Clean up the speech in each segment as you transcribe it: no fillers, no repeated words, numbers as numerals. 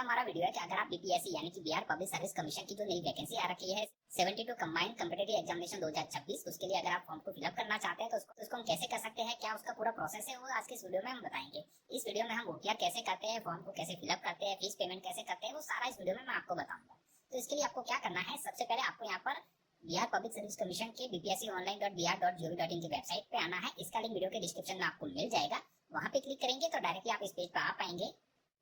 हमारा वीडियो है कि अगर आप बीपीएससी यानी कि बिहार पब्लिक सर्विस कमीशन की जो नई वैकेंसी आ रखी है 72 कंबाइंड कॉम्पिटिटिव एग्जामिनेशन 2026, उसके लिए अगर आप फॉर्म को फिलअप करना चाहते हैं तो उसको हम कैसे कर सकते हैं, क्या उसका पूरा प्रोसेस है, वो आज के इस वीडियो में हम बताएंगे। इस वीडियो में हम ओटीआर कैसे करते हैं, फॉर्म को कैसे फिलअप करते हैं, फीस पेमेंट कैसे करते हैं, वो सारा इस वीडियो में मैं आपको बताऊंगा। तो इसके लिए आपको क्या करना है, सबसे पहले आपको यहाँ पर बिहार पब्लिक सर्विस कमीशन के bpsconline.br.gov.in की वेबसाइट पे आना है। इसका लिंक वीडियो के डिस्क्रिप्शन में आपको मिल जाएगा। वहां पे क्लिक करेंगे तो डायरेक्टली आप इस पेज पर आ पाएंगे।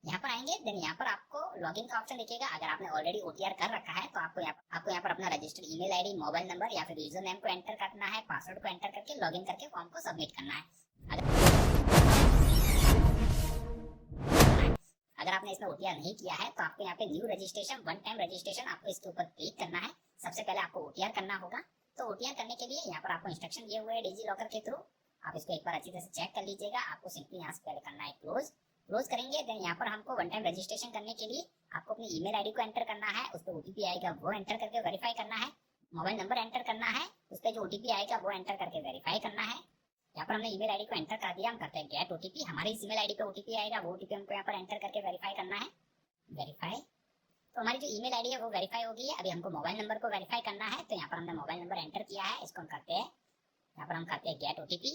यहाँ पर आएंगे देन यहाँ पर आपको लॉगिन का ऑप्शन दिखेगा। अगर आपने ऑलरेडी ओटीआर कर रखा है तो आपको यहाँ पर अपना registered email ID, mobile number या फिर यूजर नेम को एंटर करना है, पासवर्ड को एंटर करके लॉगिन करके फॉर्म को सबमिट करना है। अगर आपने इसमें ओटीआर नहीं किया है तो आपको यहाँ पे new registration, one time registration, आपको इसके ऊपर क्लिक करना है। सबसे पहले आपको ओटीआर करना होगा। तो ओटीआर करने के लिए यहाँ पर आपको इंस्ट्रक्शन दिए हुए हैं डिजी लॉकर के थ्रू। आप इसको एक बार अच्छी तरह से चेक कर लीजिएगा। आपको सिंपली यहाँ से पहले करना है क्लोज करेंगे। देन यहाँ पर हमको वन टाइम रजिस्ट्रेशन करने के लिए आपको अपनी ईमेल आईडी को एंटर करना है, उस पर ओटीपी आएगा वो एंटर करके वेरीफाई करना है। मोबाइल नंबर एंटर करना है, उस पर जो ओटीपी आएगा वो एंटर करके वेरीफाई करना है। यहाँ पर हमने ईमेल आईडी को एंटर कर दिया, हम करते हैं गेट ओटीपी। हमारी इस ईमेल आईडी पे ओटीपी आएगा, वो ओटीपी हमको यहाँ पर एंटर करके वेरीफाई करना है। वेरीफाई तो हमारी जो ईमेल आईडी है वो वेरीफाई हो गई है। अभी हमको मोबाइल नंबर को वेरीफाई करना है। तो यहाँ पर हमने मोबाइल नंबर एंटर किया है, इसको हम करते हैं, यहाँ पर हम करते हैं गेट ओटीपी।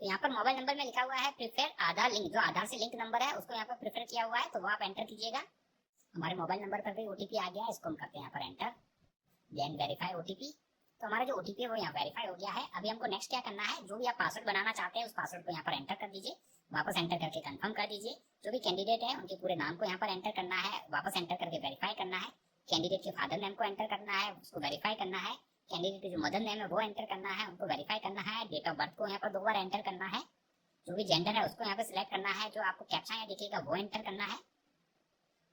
तो यहाँ पर मोबाइल नंबर में लिखा हुआ है प्रीफर आधार लिंक, जो आधार से लिंक नंबर है उसको यहाँ पर प्रीफर किया हुआ है, तो वो आप एंटर कीजिएगा। हमारे मोबाइल नंबर पर भी ओटीपी आ गया है, इसको हम करते हैं यहाँ पर एंटर, देन वेरीफाई ओटीपी। तो हमारा जो ओटीपी है वो यहाँ वेरीफाई हो गया है। अभी हमको नेक्स्ट क्या करना है, जो भी आप पासवर्ड बनाना चाहते हैं उस पासवर्ड को यहाँ पर एंटर कर दीजिए, वापस एंटर करके कंफर्म कर दीजिए। जो भी कैंडिडेट है उनके पूरे नाम को यहाँ पर एंटर करना है, वापस एंटर करके वेरीफाई करना है। कैंडिडेट के फादर नेम को एंटर करना है, उसको वेरीफाई करना है। कैंडिडेट के जो मदर नेम है वो एंटर करना है, उनको वेरीफाई करना है। डेट ऑफ बर्थ को यहाँ पर 2 बार एंटर करना है। जो भी जेंडर है उसको यहाँ पे सिलेक्ट करना है। जो आपको कैप्चा यहाँ दिखेगा वो एंटर करना है।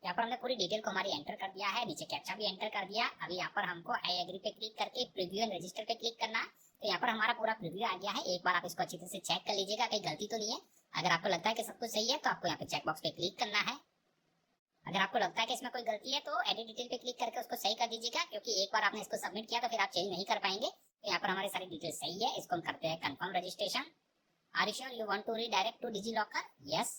यहाँ पर हमने पूरी डिटेल को हमारी एंटर कर दिया है, नीचे कैप्चा भी एंटर कर दिया। अभी यहाँ पर हमको आई एग्री पे क्लिक करके प्रीव्यू एंड रजिस्टर पे क्लिक करना है। तो यहाँ पर हमारा पूरा प्रीव्यू आ गया है। एक बार आप इसको अच्छी तरह से चेक कर लीजिएगा, कहीं गलती तो नहीं है। अगर आपको लगता है कि सब कुछ सही है तो आपको यहाँ पे चेक बॉक्स पे क्लिक करना है। अगर आपको लगता है कि इसमें कोई गलती है तो एडिट डिटेल पे क्लिक करके उसको सही कर दीजिएगा, क्योंकि एक बार आपने इसको सबमिट किया तो फिर आप चेंज नहीं कर पाएंगे। तो यहाँ पर हमारी सारी डिटेल सही है। इसको हम करते हैं confirm registration. Are you sure you want to redirect to DigiLocker? Yes.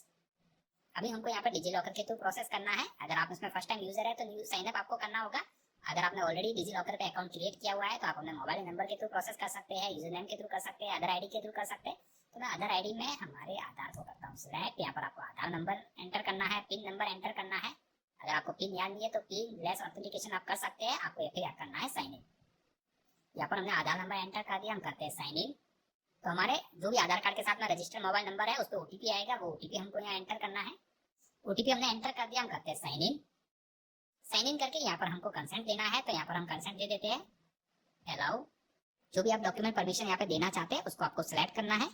अभी हमको यहाँ पर डिजी लॉकर के थ्रू प्रोसेस करना है। अगर आप इसमें फर्स्ट टाइम यूजर है तो न्यू साइन अप आपको करना होगा। अगर आपने ऑलरेडी डिजी लॉकर पे अकाउंट क्रिएट किया हुआ है तो आप अपने मोबाइल नंबर के थ्रू प्रोसेस कर सकते हैं, यूजर नेम के थ्रू कर सकते हैं, अदर आईडी के थ्रू कर सकते हैं। तो मैं अदर आईडी में हमारे आधार को करता हूँ सिलेक्ट। यहाँ पर आपको आधार नंबर एंटर करना है, पिन नंबर एंटर करना है। अगर आपको पिन याद नहीं है तो पिन लेस ऑथेंटिकेशन आप कर सकते हैं। आपको फिर करना है साइन इन। यहाँ पर हमने आधार नंबर एंटर कर दिया, हम करते हैं साइन इन। तो हमारे जो भी आधार कार्ड के साथ में रजिस्टर्ड मोबाइल नंबर है उस पर ओटीपी आएगा, वो ओटीपी हमको यहाँ एंटर करना है। ओटीपी हमने एंटर कर दिया, हम करते हैं साइन इन। साइन इन करके यहाँ पर हमको कंसेंट देना है, तो यहाँ पर हम कंसेंट दे देते हैं, अलाउ। जो भी आप डॉक्यूमेंट परमिशन यहाँ पे देना चाहते हैं उसको आपको सिलेक्ट करना है,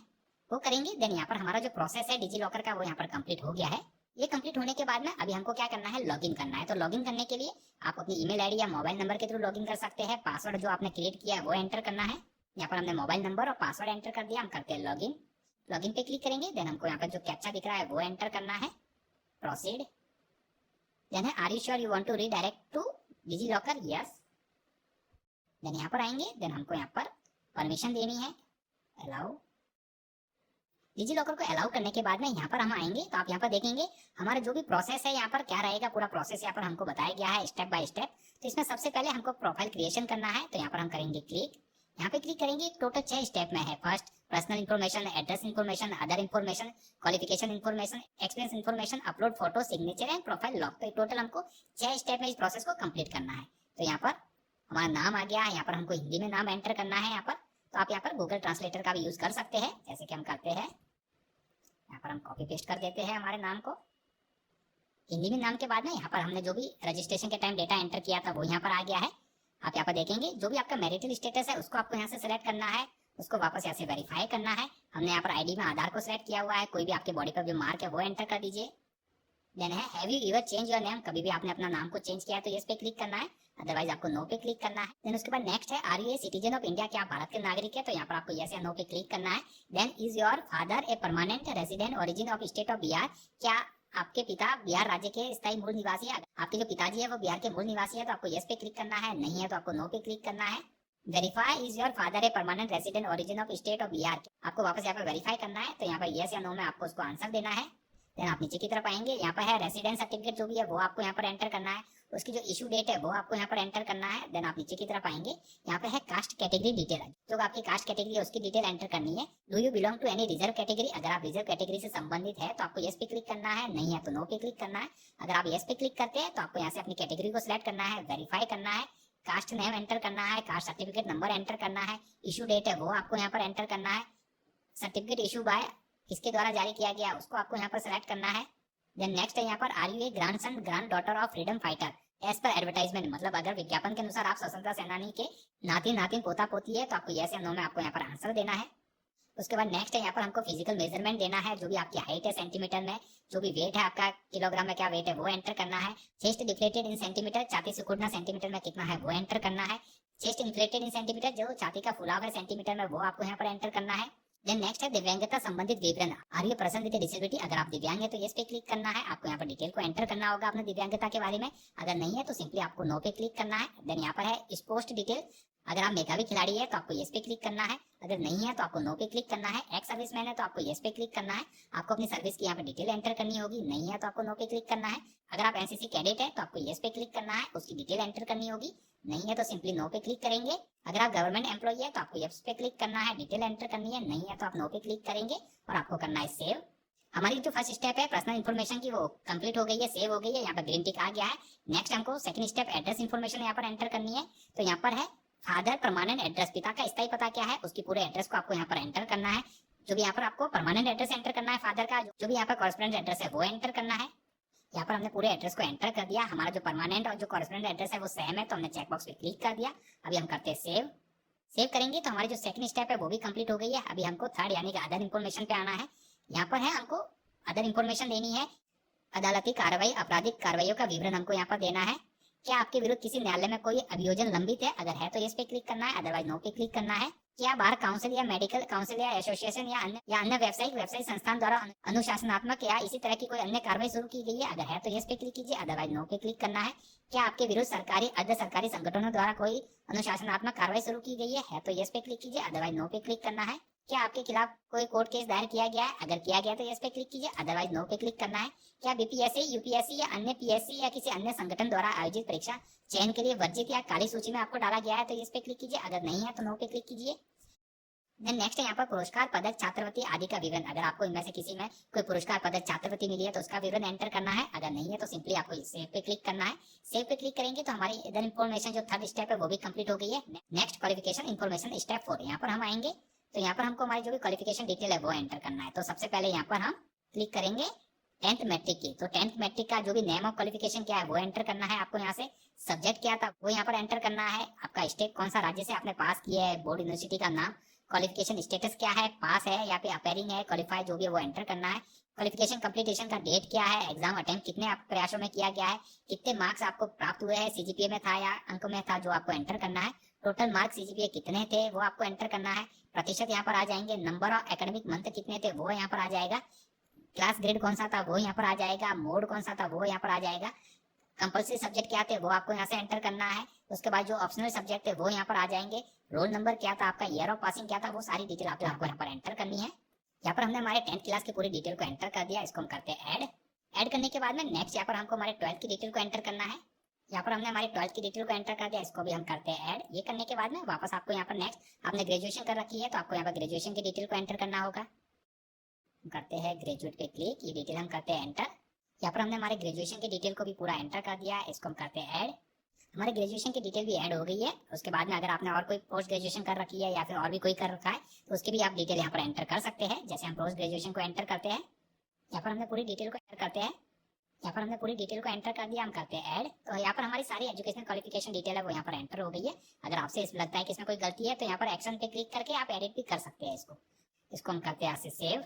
वो करेंगे। देन यहाँ पर हमारा जो प्रोसेस है डिजी लॉकर का वो यहाँ पर कंप्लीट हो गया है। ये कंप्लीट होने के बाद में अभी हमको क्या करना है, लॉगिन करना है। तो लॉगिन करने के लिए आप अपनी ईमेल आईडी या मोबाइल नंबर के थ्रू लॉगिन कर सकते हैं। पासवर्ड जो आपने क्रिएट किया है वो एंटर करना है। यहाँ पर हमने मोबाइल नंबर और पासवर्ड एंटर कर दिया, हम करते हैं लॉगिन। लॉगिन पे क्लिक करेंगे, देन हमको यहाँ पर जो कैप्चा दिख रहा है वो एंटर करना है, प्रोसीड। देन है are you sure you want to redirect to DigiLocker? Yes. Then यहाँ पर आएंगे, देन हमको यहाँ पर परमिशन देनी है, अलाउ। डिजी लॉकर को अलाउ करने के बाद में यहाँ पर हम आएंगे तो आप यहाँ पर देखेंगे हमारा जो भी प्रोसेस है यहाँ पर क्या रहेगा, पूरा प्रोसेस यहाँ पर हमको बताया गया है स्टेप बाय स्टेप। तो इसमें सबसे पहले हमको प्रोफाइल क्रिएशन करना है। तो यहाँ पर हम करेंगे क्लिक। यहाँ पे क्लिक करेंगे, टोटल 6 स्टेप में है। First personal information, address information, other information, qualification information, experience information, upload photo, signature and profile lock. तो टोटल हमको 6 स्टेप में इस प्रोसेस को कंप्लीट करना है। तो यहाँ पर हमारा नाम आ गया है, यहाँ पर हमको हिंदी में नाम एंटर करना है। यहाँ पर तो आप यहाँ पर गूगल ट्रांसलेटर का भी यूज कर सकते हैं, जैसे कि हम करते हैं। यहाँ पर हम कॉपी पेस्ट कर देते हैं हमारे नाम को हिंदी में। नाम के बाद में यहाँ पर हमने जो भी रजिस्ट्रेशन के टाइम डेटा एंटर किया था वो यहाँ पर आ गया है। आप यहाँ पर देखेंगे जो भी आपका मैरिटल स्टेटस है उसको आपको यहाँ से सिलेक्ट करना है, उसको वापस यहाँ से वेरीफाई करना है। हमने यहाँ पर आईडी में आधार को सिलेक्ट किया हुआ है, कोई भी आपके बॉडी पर जो मार्क है वो एंटर कर दीजिए। देन है have you ever change your name, कभी भी आपने अपना नाम को चेंज किया है तो यस पे क्लिक करना है, अदरवाइज आपको नो पे क्लिक करना है। देन उसके बाद नेक्स्ट है are you a citizen of India, क्या आप भारत के नागरिक है? तो यहाँ पर आपको यस या नो पे क्लिक करना है। Then is your father a permanent resident origin of state of Bihar, क्या आपके पिता बिहार राज्य के स्थायी मूल निवासी है? आपके जो पिताजी है वो बिहार के मूल निवासी है तो आपको यस पे क्लिक करना है, नहीं है तो आपको नो पे क्लिक करना है। Verify is your father a permanent resident origin of state of Bihar, आपको वापस यहाँ पर वेरीफाई करना है। तो यहाँ पर यस या नो में आपको उसको आंसर देना है। देन आप नीचे की तरफ आएंगे, यहाँ पर है रेसिडेंस सर्टिफिकेट जो भी है वो आपको यहाँ पर एंटर करना है, उसकी जो इशू डेट है वो आपको यहाँ पर एंटर करना है। देन आप नीचे की तरफ आएंगे, यहाँ पे है कास्ट कैटेगरी डिटेल, जो आपकी कास्ट कैटेगरी है उसकी डिटेल एंटर करनी है। Do you belong to any reserve category, अगर आप रिजर्व कैटेगरी से संबंधित है तो आपको यस पे क्लिक करना है, नहीं है तो नो पे क्लिक करना है। अगर आप यस पे क्लिक करते हैं तो आपको यहाँ से अपनी कैटेगरी को सिलेक्ट करना है, वेरीफाई करना है, कास्ट नेम एंटर करना है, कास्ट सर्टिफिकेट नंबर एंटर करना है, इशू डेट है वो आपको यहाँ पर एंटर करना है, सर्टिफिकेट इशू बाय किसके द्वारा जारी किया गया उसको आपको यहाँ पर सिलेक्ट करना है। देन नेक्स्ट है यहाँ पर are you a grandson granddaughter of freedom fighter as per advertisement, मतलब अगर विज्ञापन के अनुसार आप स्वतंत्रता सेनानी के नातिन नातिन पोता पोती है तो आपको यस या नो में आपको यहाँ पर आंसर देना है। उसके बाद नेक्स्ट है यहाँ पर हमको फिजिकल मेजरमेंट देना है, जो भी आपकी हाइट है सेंटीमीटर में, जो भी वेट है आपका किलोग्राम में क्या वेट है वो एंटर करना है। चेस्ट डिफ्लेटेड इन सेंटीमीटर, छाती से घुटना सेंटीमीटर में कितना है वो एंटर करना है। चेस्ट इन्फ्लेटेड इन सेंटीमीटर, जो छाती का फुलाव है सेंटीमीटर में वो आपको यहाँ पर एंटर करना है। देन नेक्स्ट है दिव्यांगता संबंधित विवरण, are you person with disability, अगर आप दिव्यांग है तो यस पे क्लिक करना है, आपको यहाँ पर डिटेल को एंटर करना होगा अपने दिव्यांगता के बारे में, अगर नहीं है तो सिंपली आपको नो पे क्लिक करना है। देन यहाँ पर है स्पोर्ट्स डिटेल, अगर आप मेधावी खिलाड़ी है तो आपको यस पे क्लिक करना है, अगर नहीं है तो आपको नो पे क्लिक करना है। एक्स सर्विसमैन है तो आपको यस पे क्लिक करना है, आपको अपनी सर्विस की यहाँ पे डिटेल एंटर करनी होगी, नहीं है तो आपको नो पे क्लिक करना है। अगर आप एनसीसी कैडेट है तो आपको यस पे क्लिक करना है, उसकी डिटेल एंटर करनी होगी, नहीं है तो सिंपली नो पे क्लिक करेंगे। अगर आप गवर्नमेंट एम्प्लॉई है तो आपको यस पे क्लिक करना है, डिटेल एंटर करनी है, नहीं है तो आप नो पे क्लिक करेंगे और आपको करना है सेव। हमारी जो फर्स्ट स्टेप है पर्सनल इन्फॉर्मेशन की वो कंप्लीट हो गई है, सेव हो गई है, यहाँ पर ग्रीन टिक आ गया है। नेक्स्ट हमको सेकंड स्टेप एड्रेस इन्फॉर्मेशन यहाँ पर एंटर करनी है, तो यहाँ पर है फादर परमानेंट एड्रेस, पिता का स्थायी पता क्या है उसकी पूरे एड्रेस को आपको यहाँ पर एंटर करना है। जो भी यहाँ पर आपको परमानेंट एड्रेस एंटर करना है फादर का, जो भी यहाँ पर कॉरेस्पोंडेंट एड्रेस है वो एंटर करना है। यहाँ पर हमने पूरे एड्रेस को एंटर कर दिया, हमारा जो परमानेंट और जो कॉरेस्पोंडेंट एड्रेस है वो सेम है, तो हमने चेक बॉक्स पे क्लिक कर दिया। अभी हम करते हैं सेव। सेव करेंगे तो हमारी जो सेकंड स्टेप है वो भी कंप्लीट हो गई है। अभी हमको थर्ड यानी कि अदर इन्फॉर्मेशन पे आना है। यहाँ पर है हमको अदर इन्फॉर्मेशन देनी है, अदालती कार्रवाई, आपराधिक कार्रवाइयों का विवरण हमको यहाँ पर देना है। क्या आपके विरुद्ध किसी न्यायालय में कोई अभियोजन लंबित है, अगर है तो इस पे क्लिक करना है, अदरवाइज नो पे क्लिक करना है। क्या बार काउंसिल या मेडिकल काउंसिल या एसोसिएशन या अन्य व्यावसायिक संस्थान द्वारा अनुशासनात्मक या इसी तरह की कोई अन्य कार्रवाई शुरू की गई है, अगर है तो यस पे क्लिक कीजिए, अदरवाइज नो पे क्लिक करना है। क्या आपके विरुद्ध सरकारी अर्ध सरकारी संगठनों द्वारा कोई अनुशासनात्मक कार्रवाई शुरू की गई है तो यस पे क्लिक कीजिए, अदरवाइज नो पे क्लिक करना है। क्या आपके खिलाफ कोई कोर्ट केस दायर किया गया है, अगर किया गया तो यस पे क्लिक कीजिए, अदरवाइज नो पे क्लिक करना है। क्या बीपीएससी यूपीएससी या अन्य पीएससी या किसी अन्य संगठन द्वारा आयोजित परीक्षा चयन के लिए वर्जित या काली सूची में आपको डाला गया है तो इस पे क्लिक कीजिए, अगर नहीं है तो नो पे क्लिक कीजिए। देन नेक्स्ट है यहाँ पर पुरस्कार पदक छात्रवृत्ति आदि का विवरण, अगर आपको इनमें से किसी में कोई पुरस्कार पदक छात्रवृत्ति मिली है तो उसका विवरण एंटर करना है, अगर नहीं है तो सिंपली आपको सेव पे क्लिक करना है। सेव पे क्लिक करेंगे तो हमारी इधर इन्फॉर्मेशन जो थर्ड स्टेप है वो भी कंप्लीट हो गई है। नेक्स्ट क्वालिफिकेशन इन्फॉर्मेशन स्टेप 4, यहाँ पर हम आएंगे तो यहाँ पर हमको हमारी जो भी क्वालिफिकेशन डिटेल है वो एंटर करना है। तो सबसे पहले यहाँ पर हम क्लिक करेंगे 10th मैट्रिक की, तो 10th मैट्रिक का जो भी नेम ऑफ क्वालिफिकेशन क्या है वो एंटर करना है आपको यहाँ से। सब्जेक्ट क्या था वो यहाँ पर एंटर करना है, आपका स्टेट कौन सा राज्य से आपने पास किया है, बोर्ड यूनिवर्सिटी का नाम, क्वालिफिकेशन स्टेटस क्या है, पास है या फिर अपेयरिंग है, क्वालिफाई जो भी है वो एंटर करना है। क्वालिफिकेशन कंप्लीटेशन का डेट क्या है, एग्जाम अटेम्प्ट कितने आप प्रयासों में किया गया है, कितने मार्क्स आपको प्राप्त हुए हैं, सीजीपीए में था या अंक में था जो आपको एंटर करना है। टोटल मार्क्स सीजीपीए कितने थे वो आपको एंटर करना है। प्रतिशत यहाँ पर आ जाएंगे, नंबर ऑफ एकेडमिक मंथ कितने थे वो यहाँ पर आ जाएगा, क्लास ग्रेड कौन सा था वो यहाँ पर आ जाएगा, मोड कौन सा था वो यहाँ पर आ जाएगा, कंपल्सरी सब्जेक्ट क्या थे वो आपको यहाँ से एंटर करना है। उसके बाद जो ऑप्शनल सब्जेक्ट थे वो यहाँ पर आ जाएंगे, रोल नंबर क्या था आपका, ईयर ऑफ पासिंग क्या था, वो सारी डिटेल आपको यहाँ पर एंटर करनी है। यहाँ पर हमने हमारे 10th क्लास की पूरी डिटेल को एंटर कर दिया, इसको हम करते हैं ऐड करने के बाद में नेक्स्ट यहाँ पर हमको हमारे 12th की डिटेल को एंटर करना है। यहाँ पर हमने हमारे 12th की डिटेल को एंटर कर दिया, इसको भी हम करते हैं ऐड। ये करने के बाद में वापस आपको यहाँ पर नेक्स्ट आपने ग्रेजुएशन कर रखी है तो आपको यहाँ पर ग्रेजुएशन की डिटेल को एंटर करना होगा। करते हैं ग्रेजुएट पे क्लिक, ये डिटेल हम करते हैं एंटर। यहाँ पर हमने हमारे ग्रेजुएशन की डिटेल को भी पूरा एंटर कर दिया है, इसको हम करते हैं ऐड। हमारे ग्रेजुएशन की डिटेल भी ऐड हो गई है। उसके बाद में अगर आपने और कोई पोस्ट ग्रेजुएशन कर रखी है या फिर और भी कोई कर रखा है तो उसकी भी आप डिटेल यहाँ पर एंटर कर सकते हैं। जैसे हम पोस्ट ग्रेजुएशन को एंटर करते हैं, यहाँ पर हमने पूरी डिटेल को एंटर करते हैं, यहाँ पर हमने पूरी डिटेल को एंटर कर दिया, हम करते हैं ऐड। तो यहाँ पर हमारी सारी एजुकेशनल क्वालिफिकेशन डिटेल है वो यहाँ पर एंटर हो गई है। अगर आपसे इस लगता है कि इसमें कोई गलती है तो यहाँ पर एक्शन पे क्लिक करके आप एडिट भी कर सकते हैं इसको हम करते हैं यहाँ से save.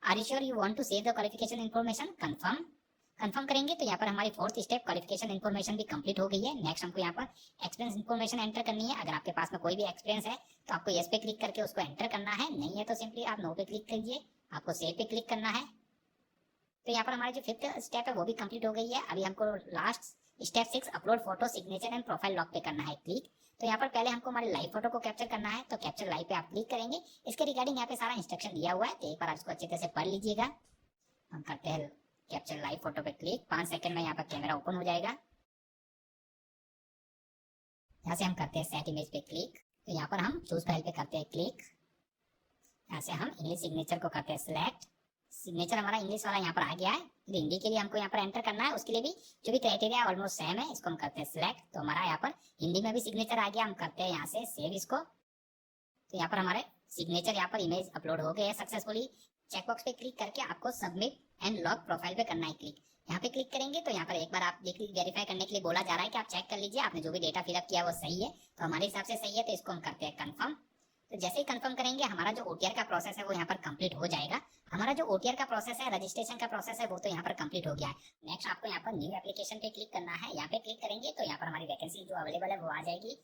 Are you sure you want to save the qualification information, confirm करेंगे तो यहाँ पर हमारी 4th स्टेप क्वालिफिकेशन इन्फॉर्मेशन भी कंप्लीट हो गई है। नेक्स्ट हमको यहाँ पर एक्सपीरियंस इन्फॉर्मेशन एंटर करनी है। अगर आपके पास में कोई भी एक्सपीरियंस है तो आपको यस पे क्लिक करके उसको एंटर करना है, नहीं है तो सिंपली आप नो पे क्लिक कीजिए, आपको सेव पे क्लिक करना है। तो यहाँ पर हमारी जो 5th स्टेप है वो भी कंप्लीट हो गई है। अभी हमको last step 6 upload photo signature and profile lock पे करना है क्लिक। तो यहाँ पर पहले हमको हमारे लाइव फोटो को कैप्चर करना है, तो कैप्चर लाइव पे आप क्लिक करेंगे। इसके रिगार्डिंग यहाँ पे सारा इंस्ट्रक्शन दिया हुआ है, तो एक बार आप इसको अच्छे तरह से पढ़ लीजिएगा। हम करते हैं कैप्चर लाइव फोटो पे क्लिक। 5 सेकंड में यहाँ पर कैमरा ओपन हो जाएगा। यहाँ से हम करते हैं सेट इमेज पे क्लिक। तो यहाँ पर हम चूज फाइल पे करते हैं क्लिक। यहाँ से हम इंग्लिश सिग्नेचर को करते हैं सिलेक्ट। सिग्नेचर हमारा इंग्लिश वाला यहाँ पर आ गया है। हिंदी के लिए हमको यहाँ पर एंटर करना है, उसके लिए भी जो भी क्राइटेरिया ऑलमोस्ट सेम है, इसको हम करते हैं सिलेक्ट। तो हमारा यहाँ पर हिंदी में भी सिग्नेचर आ गया। हम करते हैं यहाँ से सेव इसको। तो यहाँ पर हमारे सिग्नेचर यहाँ पर इमेज अपलोड हो गए हैं सक्सेसफुली। चेकबॉक्स पे क्लिक करके आपको सबमिट एंड लॉग प्रोफाइल पे करना है क्लिक। यहाँ पे क्लिक करेंगे तो यहाँ पर एक बार आप देख लीजिए, वेरीफाई करने के लिए बोला जा रहा है कि आप चेक कर लीजिए आपने जो भी डेटा फिलअप किया वो सही है। तो हमारे हिसाब से सही है, तो इसको हम करते हैं कंफर्म। तो जैसे ही कंफर्म करेंगे हमारा जो ओटीआर का प्रोसेस है वो यहाँ पर कंप्लीट हो जाएगा। हमारा जो ओटीआर का प्रोसेस है, रजिस्ट्रेशन का प्रोसेस है, वो तो यहाँ पर कंप्लीट हो गया है। नेक्स्ट आपको यहाँ पर न्यू एप्लीकेशन पे क्लिक करना है। यहाँ पे क्लिक करेंगे तो यहाँ पर हमारी वैकेंसी जो अवेलेबल है वो आ जाएगी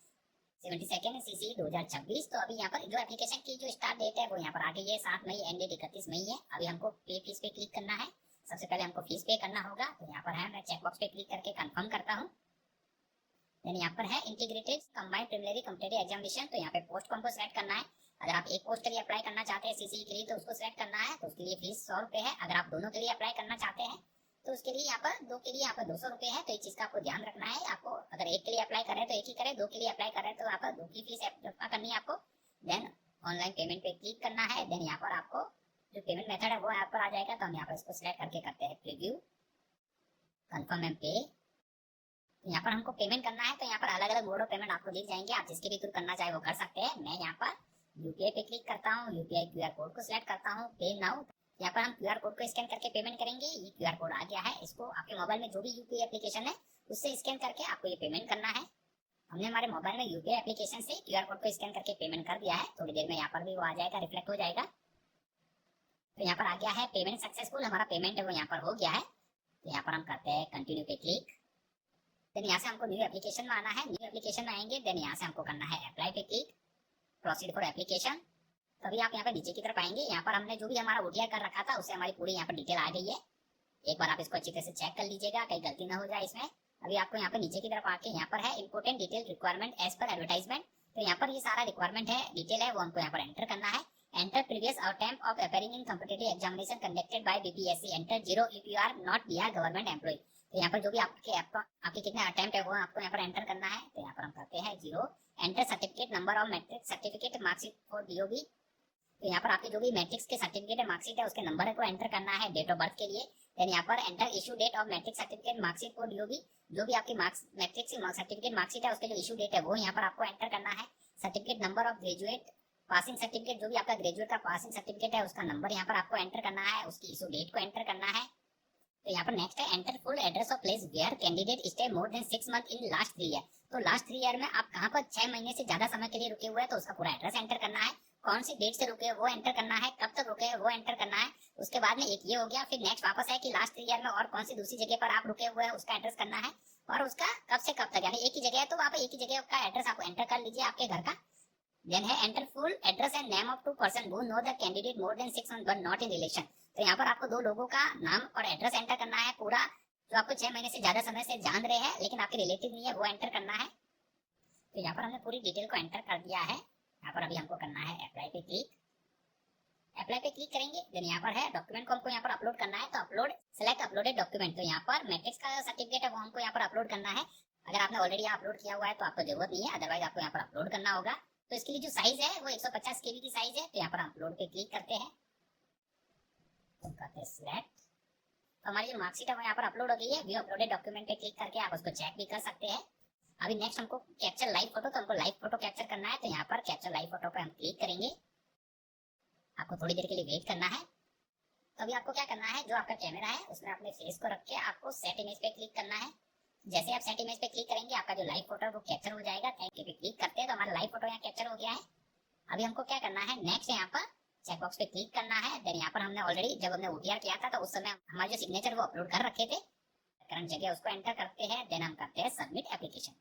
72 सीसी 2026। तो अभी यहाँ पर जो एप्लीकेशन की जो स्टार्ट डेट है वो यहाँ पर आ गई है 7 मई, एंड डेट 31 मई है। अभी हमको पे फीस पे क्लिक करना है। सबसे पहले हमको फीस पे करना होगा। तो यहाँ पर है, मैं चेकबॉक्स पे क्लिक करके कंफर्म करता हूँ। देन यहाँ पर है integrated combined preliminary competitive examination. तो यहाँ पे पोस्ट को हमको सेलेक्ट करना है। अगर आप एक पोस्ट के लिए अप्लाई करना चाहते हैं सीसी के लिए तो उसको सेलेक्ट करना है। तो उसके लिए फीस 100 रुपए है। अगर आप दोनों के लिए अप्लाई करना चाहते हैं तो उसके लिए यहाँ पर दो के लिए यहाँ पर 200 रुपए है। तो इस चीज का आपको ध्यान रखना है। आपको अगर एक के लिए अप्लाई करें तो एक ही करें, दो के लिए अप्लाई करें तो यहाँ पर दो की फीस करनी है आपको। देन ऑनलाइन पेमेंट पे क्लिक करना है। देन यहाँ पर आपको जो पेमेंट मेथड है वो यहाँ पर आ जाएगा। तो हम यहाँ पर इसको सिलेक्ट करके करते हैं प्रीव्यू, कंफर्म एंड पे। यहाँ पर हमको पेमेंट करना है। तो यहाँ पर अलग अलग मोड ऑफ पेमेंट आपको दिख जाएंगे, आप जिसके भी थ्रू करना चाहे वो कर सकते हैं। मैं यहाँ पर यूपीआई पे क्लिक करता हूँ। यूपीआई क्यूआर कोड को सिलेक्ट करता हूँ, पे नाउ। यहाँ पर हम क्यूआर कोड को स्कैन करके पेमेंट करेंगे। ये क्यूआर कोड आ गया है, इसको आपके मोबाइल में जो भी यूपीआई एप्लीकेशन है उससे स्कैन करके आपको ये पेमेंट करना है। हमने हमारे मोबाइल में यूपीआई एप्लीकेशन से क्यूआर कोड को स्कैन करके पेमेंट कर दिया है। थोड़ी देर में यहाँ पर भी वो आ जाएगा, रिफ्लेक्ट हो जाएगा। तो यहाँ पर आ गया है पेमेंट सक्सेसफुल। हमारा पेमेंट है वो यहाँ पर हो गया है। तो यहाँ पर हम करते हैं कंटिन्यू पे क्लिक। देन यहाँ से हमको न्यू एप्लीकेशन में आना है। न्यू एप्लीकेशन में आएंगे, देन यहाँ से हमको करना है अप्लाई पे क्लिक, प्रोसीड फॉर एप्लीकेशन। तभी आप यहाँ पे नीचे की तरफ आएंगे। यहाँ पर हमने जो भी हमारा ओटीआर कर रखा था उससे हमारी पूरी यहाँ पर डिटेल आ गई है। एक बार आप इसको अच्छी तरह से चेक कर लीजिएगा, कहीं गलती ना हो जाए इसमें। अभी आपको यहाँ पे नीचे की तरफ आके यहाँ पर है important detail requirement as per advertisement. तो यहाँ पर ये सारा रिक्वायरमेंट है, डिटेल है, वो हमको यहाँ पर एंटर करना है। Enter previous attempt of appearing in competitive examination conducted by BPSC. Enter 0 if you are not Bihar government employ. तो यहाँ पर जो भी आपके कितने अटेम्प्ट है वो आपको यहाँ पर एंटर करना है। तो यहाँ पर हम करते हैं 0। Enter certificate number of matric certificate marksheet for DOB. तो यहाँ पर आपके जो भी मैट्रिक्स के सर्टिफिकेट है, मार्कशीट है, उसके नंबर को एंटर करना है डेट ऑफ बर्थ के लिए। देन यहाँ पर enter issue date of matric certificate marksheet for DOB. जो भी आपकी मार्क्स मैट्रिक सर्टिफिकेट मार्कशीट है उसके जो इशू डेट है वो यहाँ पर आपको एंटर करना है। Certificate number of graduate passing certificate, जो भी आपका ग्रेजुएट का पासिंग सर्टिफिकेट है उसका नंबर यहाँ पर आपको एंटर करना है, उसकी इशू डेट को एंटर करना है। तो यहाँ पर नेक्स्ट है enter full address of place where candidate stay more than 6 month in last 3 year. तो लास्ट 3 ईयर में आप कहाँ पर 6 महीने से ज्यादा समय के लिए रुके हुए हैं तो उसका पूरा एड्रेस एंटर करना है। कौन सी डेट से रुके वो एंटर करना है, कब तक रुके वो एंटर करना है। उसके बाद में एक ये हो गया। फिर नेक्स्ट वापस है कि लास्ट 3 ईयर में और कौन सी दूसरी जगह पर आप रुके हुए हैं उसका एड्रेस करना है, और उसका कब से कब तक, यानी एक ही जगह है तो वहाँ पे एक ही जगह का एड्रेस आप एंटर कर लीजिए आपके घर का। देन है enter full address and name of 2 person who know the candidate more than 6 month but not in relation. तो यहाँ पर आपको 2 लोगों का नाम और एड्रेस एंटर करना है पूरा, जो आपको 6 महीने से ज्यादा समय से जान रहे हैं लेकिन आपके रिलेटिव नहीं है, वो एंटर करना है। तो यहाँ पर हमने पूरी डिटेल को एंटर कर दिया है। यहाँ पर अभी हमको करना है अप्लाई पे क्लिक। अप्लाई पे क्लिक करेंगे। देन यहाँ पर है डॉक्यूमेंट को हमको यहाँ पर अपलोड करना है। तो अपलोड सेलेक्ट अपलोडेड डॉक्यूमेंट। तो यहाँ पर मैट्रिक्स का सर्टिफिकेट है वो हमको यहाँ पर अपलोड करना है। अगर आपने ऑलरेडी अपलोड किया हुआ है तो आपको जरूरत नहीं है, अदरवाइज आपको यहाँ पर अपलोड करना होगा। तो इसके लिए जो साइज है वो 150 KB की साइज है। तो यहाँ पर अपलोड पे क्लिक करते हैं, तो करते हैं सिलेक्ट। तो हमारी जो मार्कशीट है वो यहाँ पर अपलोड हो गई है। व्यू अपलोडेड डॉक्यूमेंट पे क्लिक करके आप उसको चेक भी कर सकते हैं। अभी नेक्स्ट हमको कैप्चर लाइव फोटो, तो हमको लाइव फोटो कैप्चर करना है। तो यहाँ पर कैप्चर लाइव फोटो पे हम क्लिक करेंगे। आपको थोड़ी देर के लिए वेट करना है। तो अभी आपको क्या करना है, जो आपका कैमरा है उसमें अपने फेस को रख के आपको सेट इमेज पे क्लिक करना है। जैसे आप सेट इमेज पे क्लिक करेंगे आपका जो लाइव फोटो है वो कैप्चर हो जाएगा। थैंक यू पे क्लिक करते हैं तो हमारा लाइव फोटो यहाँ कैप्चर हो गया है। अभी हमको क्या करना है, नेक्स्ट यहाँ पर चेकबॉक्स पे क्लिक करना है। देन यहाँ पर हमने ऑलरेडी जब हमने ओटीआर किया था तो उस समय हमारे जो सिग्नेचर वो अपलोड कर रखे थे, करंट जगह उसको एंटर करते हैं। देन हम करते हैं सबमिट एप्लीकेशन।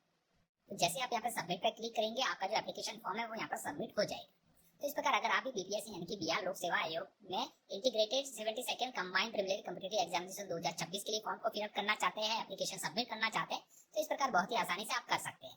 तो जैसे आप यहाँ पे सबमिट पे क्लिक करेंगे आपका जो एप्लीकेशन फॉर्म है वो यहाँ पर सबमिट हो जाएगा। तो इस प्रकार अगर आप भी बीपीएससी यानी कि बिहार लोक सेवा आयोग में integrated 72nd combined preliminary competitive examination 2026 के लिए फॉर्म को फिलअप करना चाहते हैं, एप्लीकेशन सबमिट करना चाहते हैं, तो इस प्रकार बहुत ही आसानी से आप कर सकते हैं।